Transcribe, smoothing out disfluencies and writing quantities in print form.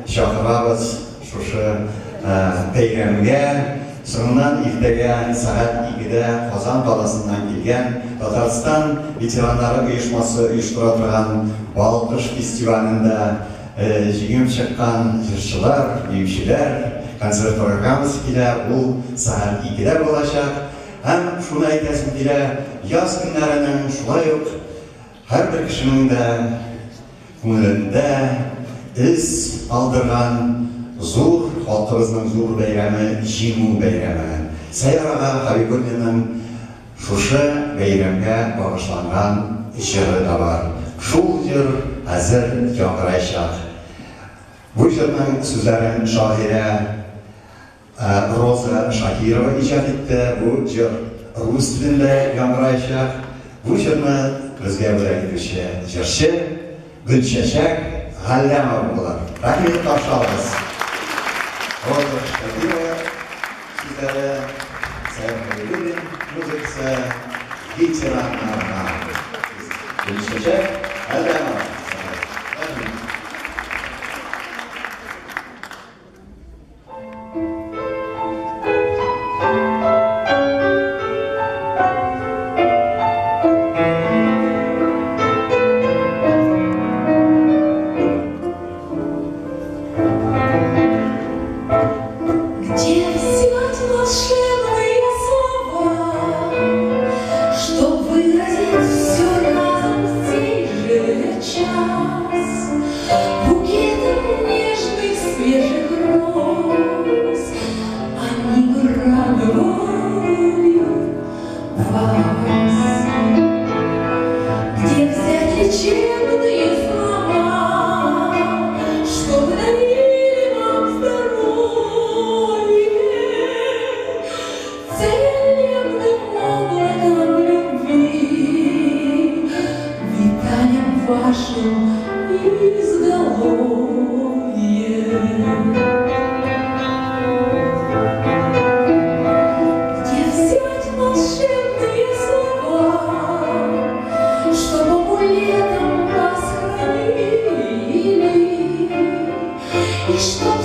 шақырабыз шушы бәйрәмгә. Соңыннан иртәгә сәгать 2-дә Казан қаласыннан келген Татарстан ветераннары оешмасы оештыра торган Балқыш фестивалендә җиңеп чыккан җырчылар, биючеләр концерт программасы килә. Ул сәгать 2-дә булачак. Һәм шуны әйтәсем килә, яз көннәренең шулай ук һәрбер кешенең дә күңелендә из алдырган зур, халкыбызның зур бәйрәме, җиңү бәйрәме. Сәйяр-ага Хәбибуллинның шушы бәйрәмгә багышланган җыры да бар. Шул җыр хәзер яңгырayacak. Бу җырның сүзләрен шагыйрә Роза Шакирова иҗат итте. Бу җыр рус телендә яңгырayacak. Бу җырны безгә бүләк итүче җырчы Гөлчәчәк Галләмова булыр. Рәхмәт ташлагыз. Роза Шакирова сүзләре, Сәйяр Хәбибуллин музыкасы, ветераннарга. Гөлчәчәк Галләмова. Что